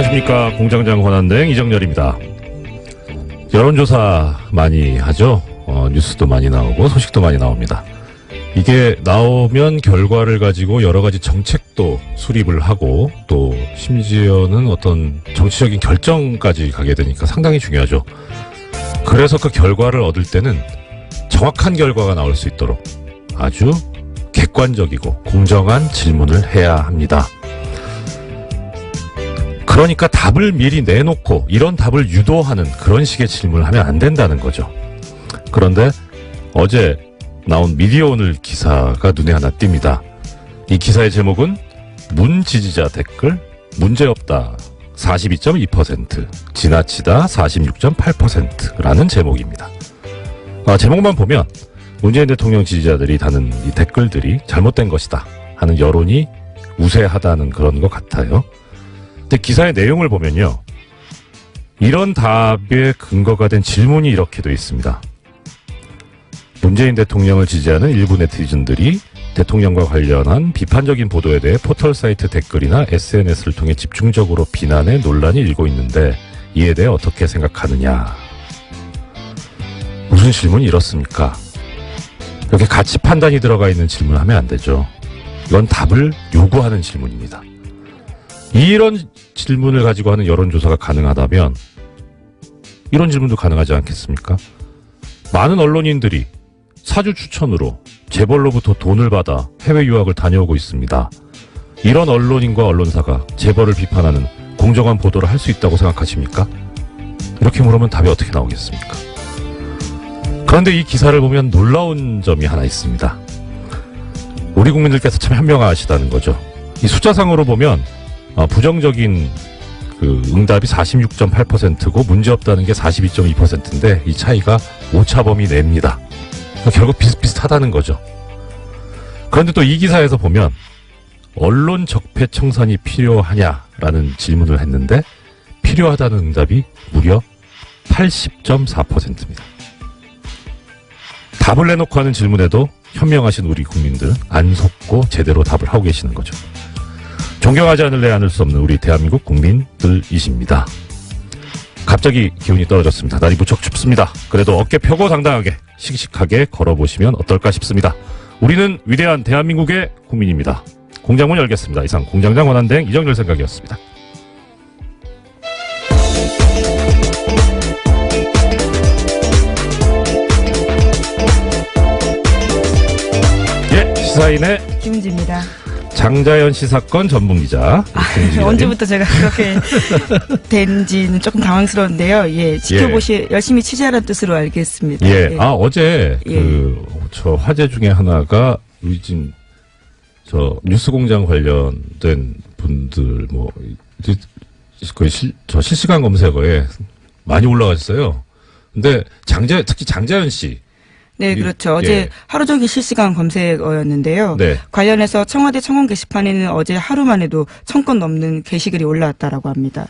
안녕하십니까. 공장장 권한대행 이정열입니다. 여론조사 많이 하죠. 뉴스도 많이 나오고 소식도 많이 나옵니다. 이게 나오면 결과를 가지고 여러 가지 정책도 수립을 하고 또 심지어는 어떤 정치적인 결정까지 가게 되니까 상당히 중요하죠. 그래서 그 결과를 얻을 때는 정확한 결과가 나올 수 있도록 아주 객관적이고 공정한 질문을 해야 합니다. 그러니까 답을 미리 내놓고 이런 답을 유도하는 그런 식의 질문을 하면 안 된다는 거죠. 그런데 어제 나온 미디어오늘 기사가 눈에 하나 띕니다. 이 기사의 제목은 문 지지자 댓글 문제없다 42.2%, 지나치다 46.8%라는 제목입니다. 제목만 보면 문재인 대통령 지지자들이 다는 이 댓글들이 잘못된 것이다 하는 여론이 우세하다는 그런 것 같아요. 근데 기사의 내용을 보면요. 이런 답의 근거가 된 질문이 이렇게 돼 있습니다. 문재인 대통령을 지지하는 일부 네티즌들이 대통령과 관련한 비판적인 보도에 대해 포털사이트 댓글이나 SNS를 통해 집중적으로 비난해 논란이 일고 있는데 이에 대해 어떻게 생각하느냐. 무슨 질문이 이렇습니까? 이렇게 가치 판단이 들어가 있는 질문을 하면 안 되죠. 이건 답을 요구하는 질문입니다. 이런 질문을 가지고 하는 여론조사가 가능하다면 이런 질문도 가능하지 않겠습니까? 많은 언론인들이 사주 추천으로 재벌로부터 돈을 받아 해외 유학을 다녀오고 있습니다. 이런 언론인과 언론사가 재벌을 비판하는 공정한 보도를 할 수 있다고 생각하십니까? 이렇게 물으면 답이 어떻게 나오겠습니까? 그런데 이 기사를 보면 놀라운 점이 하나 있습니다. 우리 국민들께서 참 현명하시다는 거죠. 이 숫자상으로 보면 부정적인 그 응답이 46.8%고 문제없다는 게 42.2%인데 이 차이가 오차범위 내입니다. 결국 비슷비슷하다는 거죠. 그런데 또 이 기사에서 보면 언론 적폐 청산이 필요하냐라는 질문을 했는데 필요하다는 응답이 무려 80.4%입니다. 답을 내놓고 하는 질문에도 현명하신 우리 국민들 안 속고 제대로 답을 하고 계시는 거죠. 존경하지 않을래 않을 수 없는 우리 대한민국 국민들이십니다. 갑자기 기온이 떨어졌습니다. 날이 무척 춥습니다. 그래도 어깨 펴고 당당하게 씩씩하게 걸어보시면 어떨까 싶습니다. 우리는 위대한 대한민국의 국민입니다. 공장문 열겠습니다. 이상 공장장 권한대행 이정열 생각이었습니다. 시사인의 김은지입니다. 장자연 씨 사건 전문기자. 언제부터 제가 그렇게 된지는 조금 당황스러운데요. 예, 열심히 취재하라는 뜻으로 알겠습니다. 예. 예. 어제 저 화제 중에 하나가 요즘 저 뉴스공장 관련된 분들 거의 실시간 검색어에 많이 올라가셨어요. 근데 특히 장자연 씨. 네, 그렇죠. 어제 하루 종일 실시간 검색어였는데요. 네. 관련해서 청와대 청원 게시판에는 어제 하루만 해도 1000건 넘는 게시글이 올라왔다라고 합니다.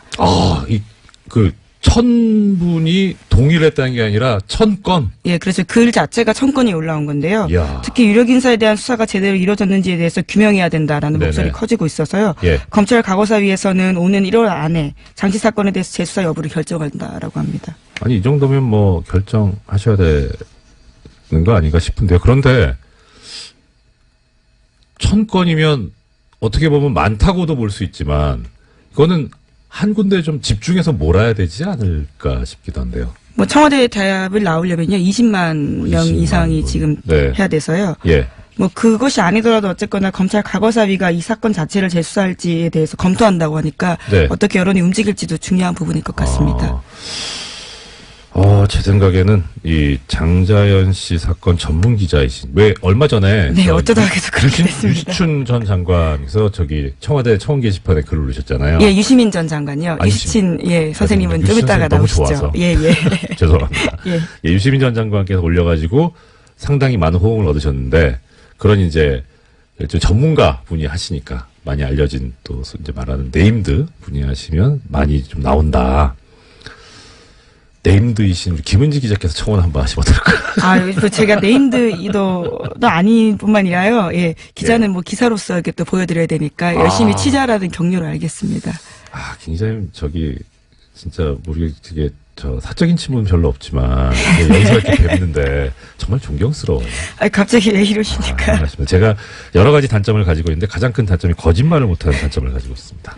1000분이 동의를 했다는 게 아니라 1000건? 예, 그래서 글 자체가 1000건이 올라온 건데요. 이야. 특히 유력 인사에 대한 수사가 제대로 이루어졌는지에 대해서 규명해야 된다라는 네네. 목소리 커지고 있어서요. 예. 검찰 과거사위에서는 오는 1월 안에 장치 사건에 대해서 재수사 여부를 결정한다라고 합니다. 아니, 이 정도면 뭐 결정하셔야 되는 거 아닌가 싶은데요. 그런데 1000건이면 어떻게 보면 많다고도 볼 수 있지만 이거는 한 군데에 좀 집중해서 몰아야 되지 않을까 싶기도 한데요. 뭐 청와대 답을 나오려면요 20만 명 이상이 분. 지금 네. 해야 돼서요. 예. 뭐 그것이 아니더라도 어쨌거나 검찰 과거사위가 이 사건 자체를 재수사할지에 대해서 검토한다고 하니까 네. 어떻게 여론이 움직일지도 중요한 부분일 것 같습니다. 제 생각에는 이 장자연 씨 사건 전문 기자이신 왜 얼마 전에 네, 어쩌다가 계속 그렇게 됐습니다. 유시춘 전 장관께서 저기 청와대 청원 게시판에 글을 올리셨잖아요. 예, 유시민 전 장관이요. 유시친 선생님은 좀 이따가 너무 나오시죠. 좋아서. 예. 죄송합니다. 예. 유시민 전 장관께서 올려가지고 상당히 많은 호응을 얻으셨는데 그런 이제 전문가 분이 하시니까 많이 알려진 또 이제 말하는 네임드 분이 하시면 많이 좀 나온다. 네임드이신 우리 김은지 기자께서 청원 한번 하시면 어떨까요? 제가 네임드도 아닌 뿐만이라요. 예, 기자는 뭐 기사로서 이렇게 또 보여드려야 되니까 열심히 취재하라는 격려를 알겠습니다. 김 기자님, 진짜, 우리 되게, 사적인 친분은 별로 없지만, 여기서 이렇게 뵙는데, 정말 존경스러워요. 갑자기 왜 이러시니까. 맞습니다. 제가 여러 가지 단점을 가지고 있는데, 가장 큰 단점이 거짓말을 못하는 단점을 가지고 있습니다.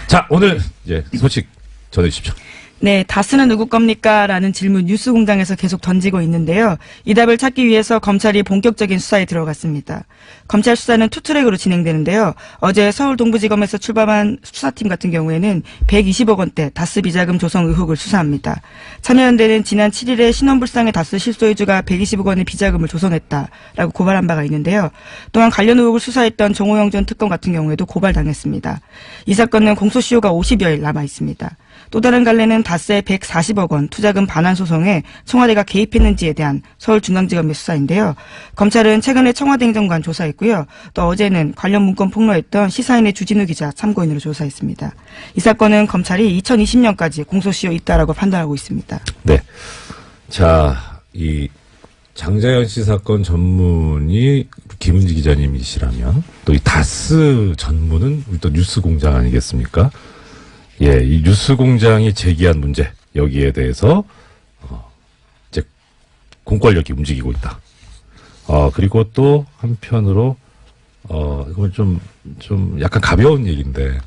자, 오늘, 이제, 소식 전해주십시오. 네, 다스는 누구 겁니까? 라는 질문 뉴스공장에서 계속 던지고 있는데요. 이 답을 찾기 위해서 검찰이 본격적인 수사에 들어갔습니다. 검찰 수사는 투트랙으로 진행되는데요. 어제 서울 동부지검에서 출범한 수사팀 같은 경우에는 120억 원대 다스 비자금 조성 의혹을 수사합니다. 참여연대는 지난 7일에 신원불상의 다스 실소유주가 120억 원의 비자금을 조성했다라고 고발한 바가 있는데요. 또한 관련 의혹을 수사했던 정호영 전 특검 같은 경우에도 고발당했습니다. 이 사건은 공소시효가 50여일 남아 있습니다. 또 다른 갈래는 다스의 140억 원 투자금 반환 소송에 청와대가 개입했는지에 대한 서울중앙지검의 수사인데요. 검찰은 최근에 청와대 행정관 조사했고요. 또 어제는 관련 문건 폭로했던 시사인의 주진우 기자 참고인으로 조사했습니다. 이 사건은 검찰이 2020년까지 공소시효 있다라고 판단하고 있습니다. 네. 자, 이 장자연 씨 사건 전문이 김은지 기자님이시라면 또 이 다스 전문은 우리 또 뉴스공장 아니겠습니까? 예, 이 뉴스공장이 제기한 문제 여기에 대해서 이제 공권력이 움직이고 있다. 그리고 또 한편으로 이건 좀 약간 가벼운 얘기인데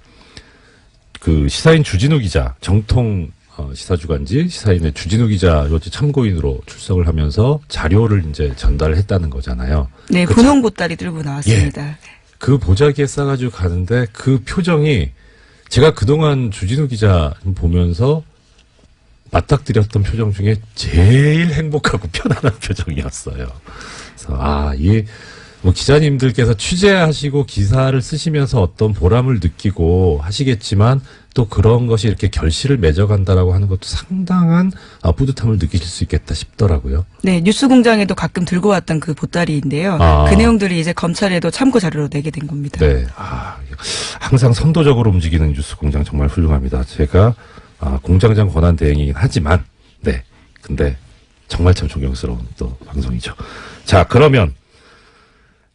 그 시사인 주진우 기자 정통 시사주간지 시사인의 주진우 기자 어제 참고인으로 출석을 하면서 자료를 이제 전달했다는 거잖아요. 네, 그 분홍 보따리 들고 나왔습니다. 예, 그 보자기에 싸가지고 가는데 그 표정이 제가 그동안 주진우 기자 보면서 맞닥뜨렸던 표정 중에 제일 행복하고 편안한 표정이었어요. 그래서 이 뭐 기자님들께서 취재하시고 기사를 쓰시면서 어떤 보람을 느끼고 하시겠지만 또 그런 것이 이렇게 결실을 맺어간다라고 하는 것도 상당한 뿌듯함을 느끼실 수 있겠다 싶더라고요. 네, 뉴스공장에도 가끔 들고 왔던 그 보따리인데요. 그 내용들이 이제 검찰에도 참고 자료로 내게 된 겁니다. 네, 항상 선도적으로 움직이는 뉴스공장 정말 훌륭합니다. 제가 공장장 권한 대행이긴 하지만, 네, 근데 정말 참 존경스러운 또 방송이죠. 자, 그러면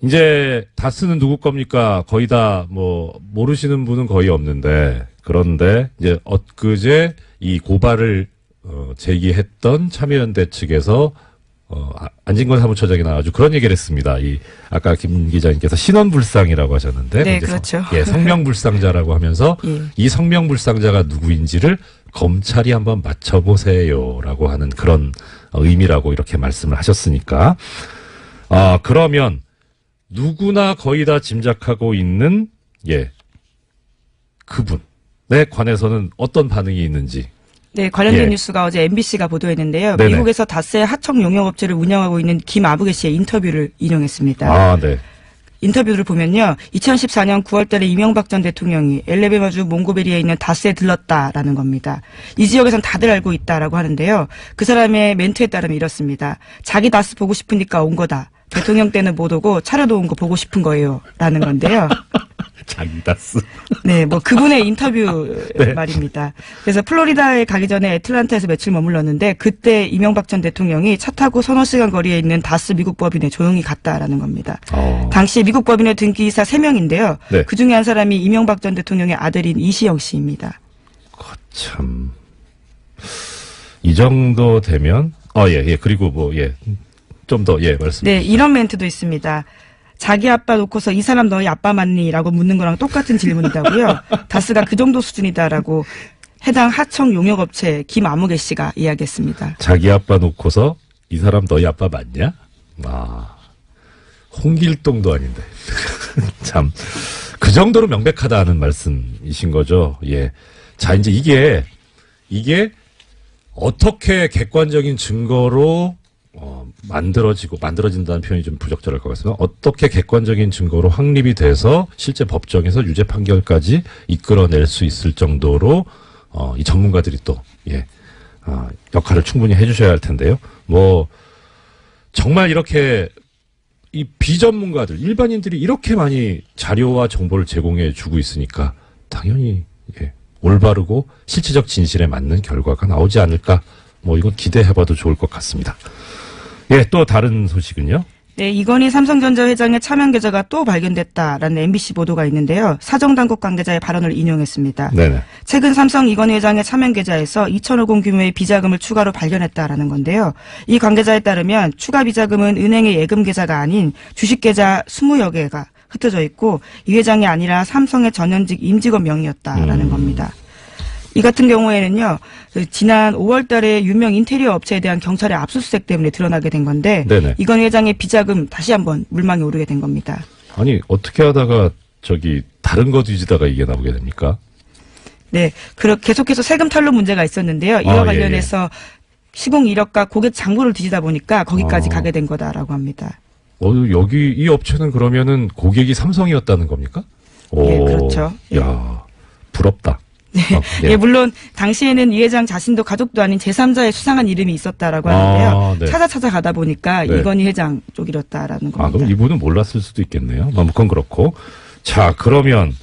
이제 다스는 누구 겁니까? 거의 다 모르시는 분은 거의 없는데, 그런데 이제 엊그제 이 고발을 제기했던 참여연대 측에서 안진건 사무처장이 나와가지고 그런 얘기를 했습니다. 아까 김 기자님께서 신원불상이라고 하셨는데, 네, 그렇죠. 성명불상자라고 하면서 예. 이 성명불상자가 누구인지를 검찰이 한번 맞춰보세요라고 하는 그런 의미라고 이렇게 말씀을 하셨으니까, 그러면 누구나 거의 다 짐작하고 있는 그분에 관해서는 어떤 반응이 있는지. 네, 관련된 뉴스가 어제 MBC가 보도했는데요. 네네. 미국에서 다스의 하청 용역업체를 운영하고 있는 김아부개 씨의 인터뷰를 인용했습니다. 네. 인터뷰를 보면요. 2014년 9월 달에 이명박 전 대통령이 엘레베마주 몽고베리에 있는 다스에 들렀다라는 겁니다. 이 지역에선 다들 알고 있다라고 하는데요. 그 사람의 멘트에 따르면 이렇습니다. 자기 다스 보고 싶으니까 온 거다. 대통령 때는 못 오고 차려도 온 거 보고 싶은 거예요. 라는 건데요. 자기 다스. 네, 그분의 인터뷰 네. 말입니다. 그래서 플로리다에 가기 전에 애틀란타에서 며칠 머물렀는데 그때 이명박 전 대통령이 차 타고 서너 시간 거리에 있는 다스 미국 법인에 조용히 갔다라는 겁니다. 당시 미국 법인의 등기이사 3명인데요. 네. 그중에 한 사람이 이명박 전 대통령의 아들인 이시영 씨입니다. 참. 이 정도 되면, 그리고 좀 더, 말씀. 네, 이런 멘트도 있습니다. 자기 아빠 놓고서 이 사람 너희 아빠 맞니? 라고 묻는 거랑 똑같은 질문이다고요. 다스가 그 정도 수준이다라고 해당 하청 용역업체 김아무개 씨가 이야기했습니다. 자기 아빠 놓고서 이 사람 너희 아빠 맞냐? 홍길동도 아닌데. 참. 그 정도로 명백하다는 말씀이신 거죠. 예. 자, 이제 이게 어떻게 객관적인 증거로 만들어진다는 표현이 좀 부적절할 것 같습니다. 어떻게 객관적인 증거로 확립이 돼서 실제 법정에서 유죄 판결까지 이끌어낼 수 있을 정도로 이 전문가들이 또 역할을 충분히 해주셔야 할 텐데요. 정말 이렇게 이 비전문가들 일반인들이 이렇게 많이 자료와 정보를 제공해 주고 있으니까 당연히 올바르고 실체적 진실에 맞는 결과가 나오지 않을까. 이건 기대해봐도 좋을 것 같습니다. 또 다른 소식은요? 네, 이건희 삼성전자 회장의 차명 계좌가 또 발견됐다라는 MBC 보도가 있는데요. 사정당국 관계자의 발언을 인용했습니다. 네네. 최근 삼성 이건희 회장의 차명 계좌에서 2천억 원 규모의 비자금을 추가로 발견했다라는 건데요. 이 관계자에 따르면 추가 비자금은 은행의 예금 계좌가 아닌 주식 계좌 20여 개가 흩어져 있고 이 회장이 아니라 삼성의 전현직 임직원 명의였다라는 겁니다. 이 같은 경우에는요, 지난 5월 달에 유명 인테리어 업체에 대한 경찰의 압수수색 때문에 드러나게 된 건데, 네네. 이건희 회장의 비자금 다시 한번 물망에 오르게 된 겁니다. 아니, 어떻게 하다가 다른 거 뒤지다가 이게 나오게 됩니까? 네, 계속해서 세금 탈루 문제가 있었는데요. 이와 아, 관련해서 시공 이력과 고객 잔고를 뒤지다 보니까 거기까지 가게 된 거다라고 합니다. 여기 이 업체는 그러면은 고객이 삼성이었다는 겁니까? 네, 그렇죠. 야, 부럽다. 네. 예, 물론 당시에는 이 회장 자신도 가족도 아닌 제3자의 수상한 이름이 있었다라고 하는데요. 네. 찾아가다 보니까 네. 이건희 회장 쪽이었다라는 겁니다. 그럼 이분은 몰랐을 수도 있겠네요. 그건 그렇고. 자, 그러면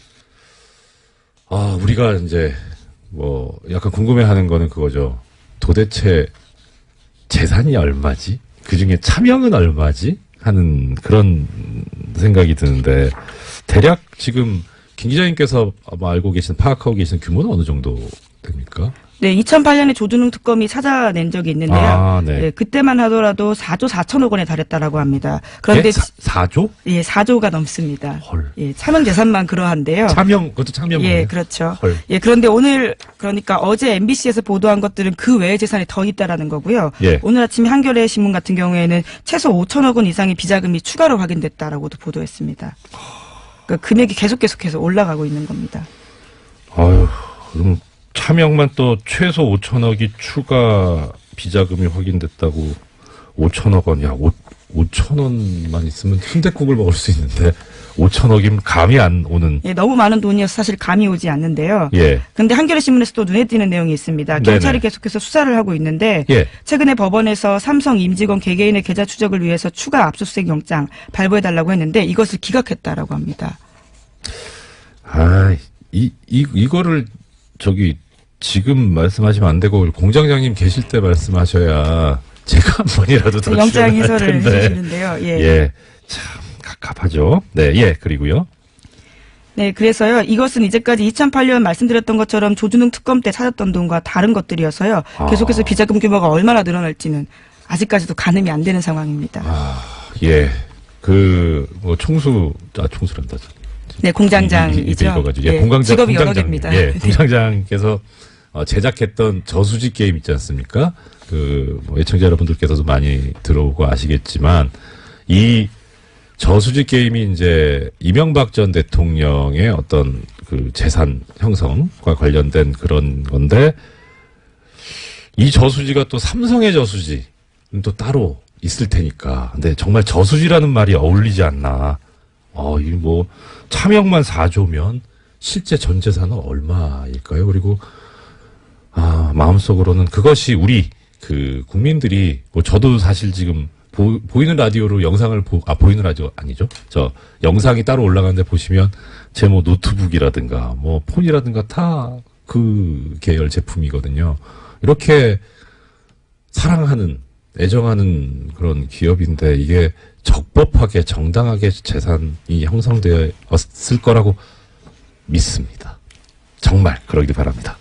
우리가 이제 약간 궁금해하는 거는 그거죠. 도대체 재산이 얼마지? 그중에 차명은 얼마지? 하는 그런 생각이 드는데 대략 지금 김 기자님께서 아마 파악하고 계시는 규모는 어느 정도 됩니까? 네, 2008년에 조준웅 특검이 찾아낸 적이 있는데요. 네. 네, 그때만 하더라도 4조 4천억 원에 달했다라고 합니다. 그런데 4조? 예, 4조가 넘습니다. 헐. 예, 차명 재산만 그러한데요. 그것도 차명. 예, 그렇죠. 헐. 예, 그런데 그러니까 어제 MBC에서 보도한 것들은 그 외의 재산이 더 있다라는 거고요. 예. 오늘 아침 한겨레 신문 같은 경우에는 최소 5천억 원 이상의 비자금이 추가로 확인됐다라고도 보도했습니다. 그러니까 금액이 계속해서 올라가고 있는 겁니다. 그럼 차명만 또 최소 5천억이 추가 비자금이 확인됐다고 5천억 원, 5천 원만 있으면 순댓국을 먹을 수 있는데 5천억이면 감이 안 오는. 예, 너무 많은 돈이어서 사실 감이 오지 않는데요. 예. 근데 한겨레 신문에서 또 눈에 띄는 내용이 있습니다. 경찰이 네네. 계속해서 수사를 하고 있는데 예. 최근에 최근에 법원에서 삼성 임직원 개개인의 계좌 추적을 위해서 추가 압수수색 영장 발부해달라고 했는데 이것을 기각했다라고 합니다. 이거를 지금 말씀하시면 안 되고 공장장님 계실 때 말씀하셔야 제가 한 번이라도 더 영장 출연할 해설을 텐데. 해주시는데요. 예. 예. 참 갑갑하죠. 네, 예. 그리고요. 네, 그래서요. 이것은 이제까지 2008년 말씀드렸던 것처럼 조준웅 특검 때 찾았던 돈과 다른 것들이어서요. 계속해서 비자금 규모가 얼마나 늘어날지는 아직까지도 가늠이 안 되는 상황입니다. 예. 총수란다. 네, 공장장이죠. 읽어가지고. 예, 직업이 여러 개입니다. 예, 공장장께서 제작했던 저수지 게임 있지 않습니까? 애청자 여러분들께서도 많이 들어오고 아시겠지만, 이 저수지 게임이 이제 이명박 전 대통령의 어떤 재산 형성과 관련된 그런 건데, 이 저수지가 또 삼성의 저수지는 또 따로 있을 테니까. 근데 정말 저수지라는 말이 어울리지 않나. 차명만 4조면 실제 전 재산은 얼마일까요? 그리고, 마음속으로는 그것이 우리, 국민들이, 저도 사실 지금 보이는 라디오로 영상을 보이는 라디오 아니죠? 영상이 따로 올라가는데 보시면 제 노트북이라든가 폰이라든가 다 그 계열 제품이거든요. 이렇게 사랑하는, 애정하는 그런 기업인데 이게 적법하게 정당하게 재산이 형성되었을 거라고 믿습니다. 정말 그러길 바랍니다.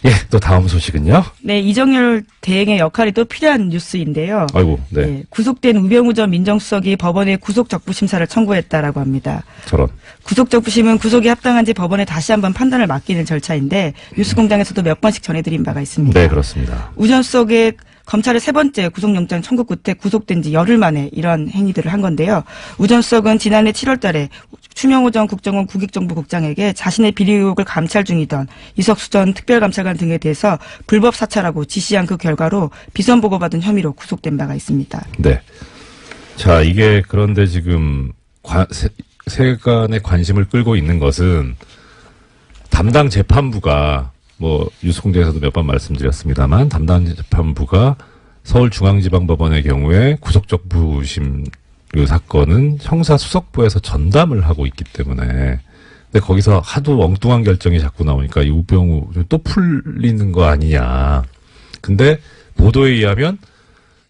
예, 또 다음 소식은요? 네, 이정열 대행의 역할이 또 필요한 뉴스인데요. 아이고, 네. 네, 구속된 우병우 전 민정수석이 법원에 구속적부심사를 청구했다라고 합니다. 저런. 구속적부심은 구속이 합당한지 법원에 다시 한번 판단을 맡기는 절차인데 뉴스공장에서도 몇 번씩 전해드린 바가 있습니다. 네, 그렇습니다. 우 전 수석의 검찰의 세 번째 구속영장 청구 끝에 구속된 지 열흘 만에 이런 행위들을 한 건데요. 우 전 수석은 지난해 7월 달에 추명호 전 국정원 국익정보국장에게 자신의 비리 의혹을 감찰 중이던 이석수 전 특별감찰관 등에 대해서 불법 사찰하고 지시한 그 결과로 비선 보고받은 혐의로 구속된 바가 있습니다. 네. 자, 이게 그런데 지금 세간의 관심을 끌고 있는 것은 담당 재판부가 뉴스공장에서도 몇 번 말씀드렸습니다만 담당 재판부가 서울중앙지방법원의 경우에 구속적부심 사건은 형사수석부에서 전담을 하고 있기 때문에 근데 거기서 하도 엉뚱한 결정이 자꾸 나오니까 이 우병우 또 풀리는 거 아니냐. 근데 보도에 의하면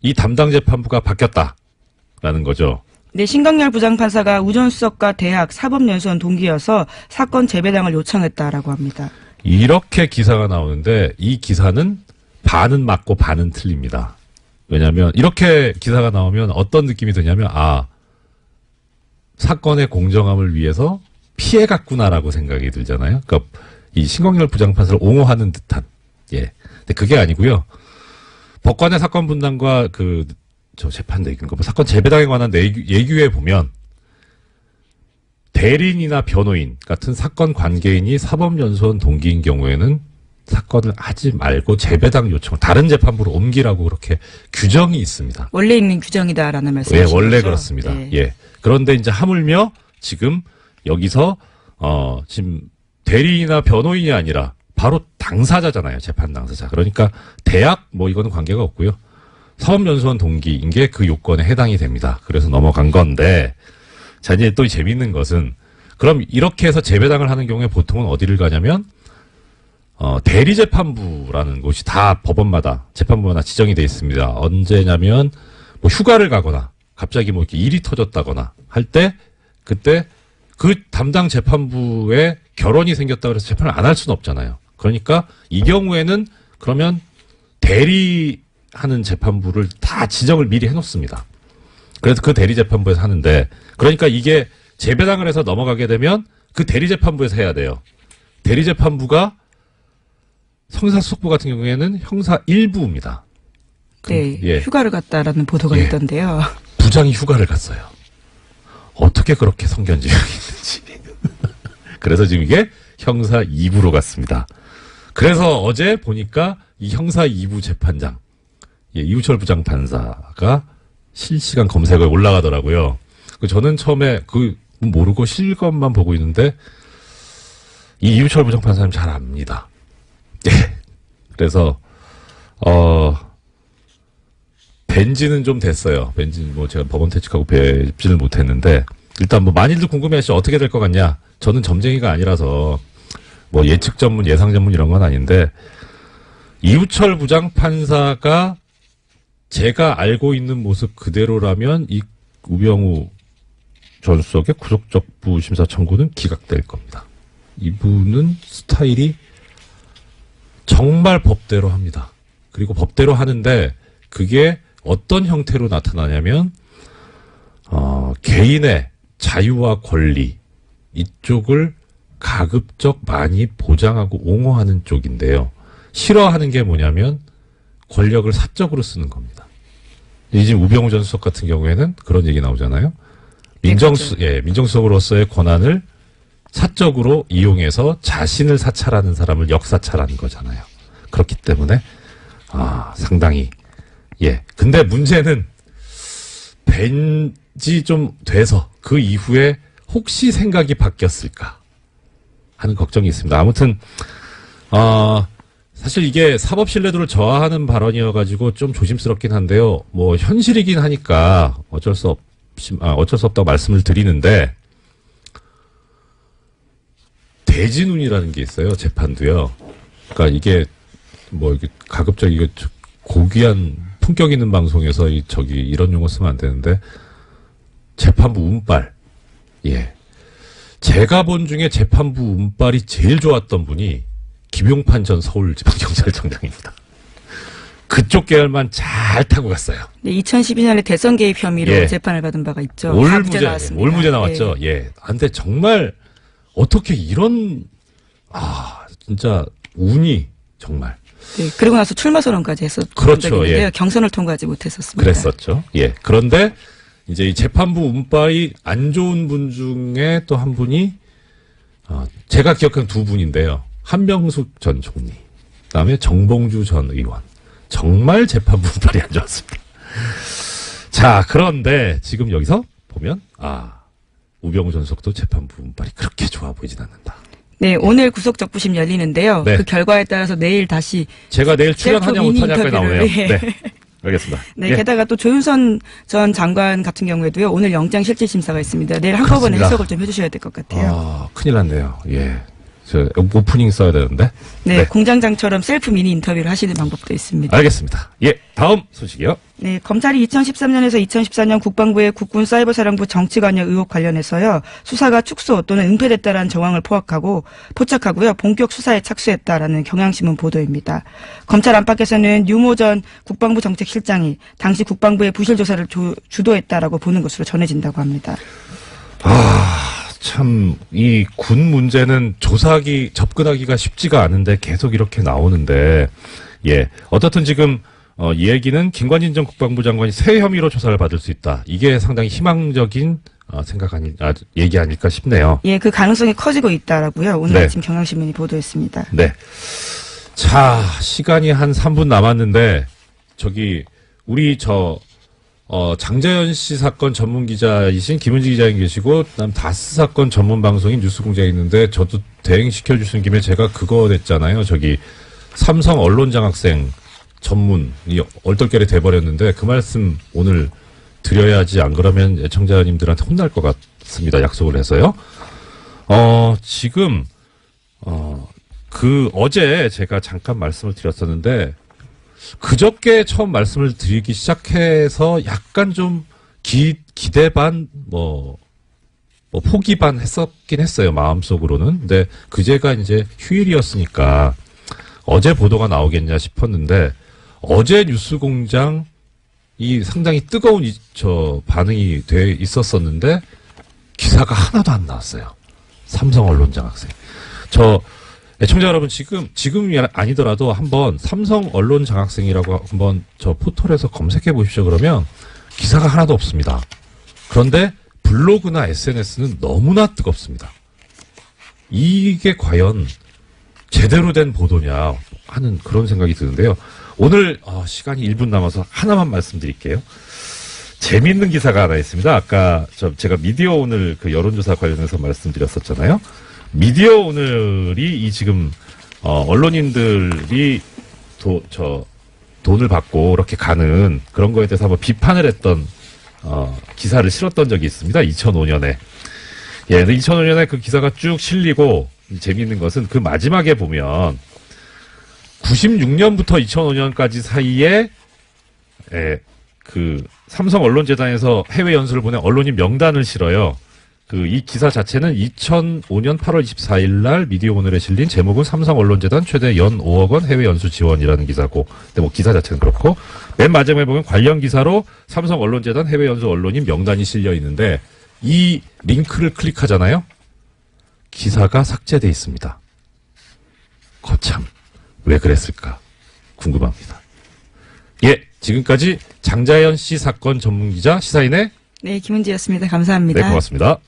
이 담당 재판부가 바뀌었다. 라는 거죠. 네, 신강렬 부장판사가 우전수석과 대학 사법연수원 동기여서 사건 재배당을 요청했다라고 합니다. 이렇게 기사가 나오는데 이 기사는 반은 맞고 반은 틀립니다. 왜냐하면 이렇게 기사가 나오면 어떤 느낌이 드냐면 사건의 공정함을 위해서 피해갔구나라고 생각이 들잖아요. 그러니까 이 신광렬 부장판사를 옹호하는 듯한 근데 그게 아니고요. 법관의 사건 분담과 재판대 사건 재배당에 관한 예규에 보면 대리인이나 변호인 같은 사건 관계인이 사법연수원 동기인 경우에는 사건을 하지 말고 재배당 요청을 다른 재판부로 옮기라고 그렇게 규정이 있습니다. 원래 있는 규정이다라는 말씀이시죠? 원래 거죠? 그렇습니다. 네. 그런데 이제 하물며 지금 여기서 지금 대리인이나 변호인이 아니라 바로 당사자잖아요. 재판 당사자. 그러니까 대학 이거는 관계가 없고요. 사법연수원 동기인 게 그 요건에 해당이 됩니다. 그래서 넘어간 건데 자, 이제 또 재밌는 것은 그럼 이렇게 해서 재배당을 하는 경우에 보통은 어디를 가냐면 대리재판부라는 곳이 다 법원마다 재판부마다 지정이 돼 있습니다. 언제냐면 휴가를 가거나 갑자기 이렇게 일이 터졌다거나 할 때 그때 그 담당 재판부에 결혼이 생겼다 그래서 재판을 안 할 수는 없잖아요. 그러니까 이 경우에는 그러면 대리하는 재판부를 다 지정을 미리 해놓습니다. 그래서 그 대리재판부에서 하는데 그러니까 이게 재배당을 해서 넘어가게 되면 그 대리재판부에서 해야 돼요. 대리재판부가 형사수석부 같은 경우에는 형사 1부입니다. 네, 휴가를 갔다라는 보도가 있던데요. 부장이 휴가를 갔어요. 어떻게 그렇게 성견지명이 있는지. 그래서 지금 이게 형사 2부로 갔습니다. 그래서 어제 보니까 이 형사 2부 재판장 이우철 부장판사가 실시간 검색어에 올라가더라고요. 저는 처음에 모르고 실검만 보고 있는데 이 이우철 부장판사님 잘 압니다. 그래서 뵌지는 좀 됐어요. 뵌지는 제가 법원 퇴직하고 뵙지는 못했는데 일단 많이들 궁금해하시죠. 어떻게 될 것 같냐? 저는 점쟁이가 아니라서 예측 전문, 예상 전문 이런 건 아닌데 이우철 부장판사가 제가 알고 있는 모습 그대로라면 이 우병우 전 수석의 구속적부 심사 청구는 기각될 겁니다. 이분은 스타일이 정말 법대로 합니다. 그리고 법대로 하는데 그게 어떤 형태로 나타나냐면 개인의 자유와 권리 이쪽을 가급적 많이 보장하고 옹호하는 쪽인데요. 싫어하는 게 뭐냐면 권력을 사적으로 쓰는 겁니다. 지금 우병우 전 수석 같은 경우에는 그런 얘기 나오잖아요. 민정수석으로서의 권한을 사적으로 이용해서 자신을 사찰하는 사람을 역사찰하는 거잖아요. 그렇기 때문에 상당히 근데 문제는 뵌지 좀 돼서 그 이후에 혹시 생각이 바뀌었을까 하는 걱정이 있습니다. 아무튼 사실 이게 사법 신뢰도를 저하하는 발언이어가지고 좀 조심스럽긴 한데요. 현실이긴 하니까 어쩔 수 없다고 말씀을 드리는데 대진운이라는 게 있어요. 재판도요. 그러니까 이게 이게 가급적 이거 고귀한 품격 있는 방송에서 이런 용어 쓰면 안 되는데 재판부 운빨. 제가 본 중에 재판부 운빨이 제일 좋았던 분이 김용판 전 서울지방경찰청장입니다. 그쪽 계열만 잘 타고 갔어요. 네, 2012년에 대선 개입 혐의로 재판을 받은 바가 있죠. 올무죄 나왔죠. 근데 정말 어떻게 이런 진짜 운이 정말. 네, 그리고 나서 출마 선언까지 했었죠. 그렇죠. 경선을 통과하지 못했었습니다. 그랬었죠. 그런데 이제 이 재판부 운빨이 안 좋은 분 중에 또 한 분이 제가 기억하는 두 분인데요. 한명숙 전 총리, 그다음에 정봉주 전 의원. 정말 재판부 운빨이 안 좋았습니다. 자, 그런데 지금 여기서 보면 우병우 전 수석도 재판부 운빨이 그렇게 좋아 보이진 않는다. 네, 오늘 구속적부심 열리는데요. 네. 그 결과에 따라서 내일 다시 제가 내일 출연하냐 못하냐까지 나오네요. 네. 알겠습니다. 네, 게다가 또 조윤선 전 장관 같은 경우에도요. 오늘 영장 실질 심사가 있습니다. 내일 한꺼번에 해석을 좀 해주셔야 될 것 같아요. 큰일 났네요. 저 오프닝 써야 되는데. 네, 공장장처럼 셀프 미니 인터뷰를 하시는 방법도 있습니다. 알겠습니다. 예, 다음 소식이요. 네, 검찰이 2013년에서 2014년 국방부의 국군사이버사령부 정치관여 의혹 관련해서요, 수사가 축소 또는 은폐됐다라는 정황을 포착하고요, 본격 수사에 착수했다라는 경향신문 보도입니다. 검찰 안팎에서는 유모 전 국방부 정책실장이 당시 국방부의 부실 조사를 주도했다라고 보는 것으로 전해진다고 합니다. 참, 이 군 문제는 접근하기가 쉽지가 않은데 계속 이렇게 나오는데, 예. 어떻든 지금, 이 얘기는 김관진 전 국방부 장관이 새 혐의로 조사를 받을 수 있다. 이게 상당히 희망적인, 얘기 아닐까 싶네요. 예, 그 가능성이 커지고 있다라고요. 오늘 네. 아침 경향신문이 보도했습니다. 네. 자, 시간이 한 3분 남았는데, 우리 장자연 씨 사건 전문 기자이신 김은지 기자님 계시고, 그다음 다스 사건 전문 방송인 뉴스공장에 있는데, 저도 대행시켜 주신 김에 제가 그거 냈잖아요. 삼성 언론장학생 전문이 얼떨결에 돼버렸는데, 그 말씀 오늘 드려야지, 안 그러면 애청자님들한테 혼날 것 같습니다. 약속을 해서요. 지금, 어제 제가 잠깐 말씀을 드렸었는데, 그저께 처음 말씀을 드리기 시작해서 약간 좀 기대 반, 포기 반 했었긴 했어요. 마음속으로는. 근데 그제가 이제 휴일이었으니까 어제 보도가 나오겠냐 싶었는데 어제 뉴스공장이 상당히 뜨거운 반응이 돼 있었었는데 기사가 하나도 안 나왔어요. 삼성 언론장학생. 애청자 여러분, 지금이 아니더라도 한번 삼성 언론 장학생이라고 한번 포털에서 검색해 보십시오. 그러면 기사가 하나도 없습니다. 그런데 블로그나 SNS는 너무나 뜨겁습니다. 이게 과연 제대로 된 보도냐 하는 그런 생각이 드는데요. 오늘, 시간이 1분 남아서 하나만 말씀드릴게요. 재미있는 기사가 하나 있습니다. 아까 제가 미디어 오늘 그 여론조사 관련해서 말씀드렸었잖아요. 미디어 오늘이 지금 언론인들이 돈을 받고 이렇게 가는 그런 거에 대해서 한번 비판을 했던 기사를 실었던 적이 있습니다. 2005년에. 예, 2005년에 그 기사가 쭉 실리고 재미있는 것은 그 마지막에 보면 96년부터 2005년까지 사이에 그 삼성 언론재단에서 해외 연수를 보낸 언론인 명단을 실어요. 이 기사 자체는 2005년 8월 24일 날 미디어 오늘에 실린 제목은 삼성 언론재단 최대 연 5억 원 해외 연수 지원이라는 기사고, 근데 기사 자체는 그렇고, 맨 마지막에 보면 관련 기사로 삼성 언론재단 해외 연수 언론인 명단이 실려 있는데, 이 링크를 클릭하잖아요? 기사가 삭제돼 있습니다. 거참, 왜 그랬을까? 궁금합니다. 예, 지금까지 장자연 씨 사건 전문기자 시사인의 네, 김은지였습니다. 감사합니다. 네, 고맙습니다.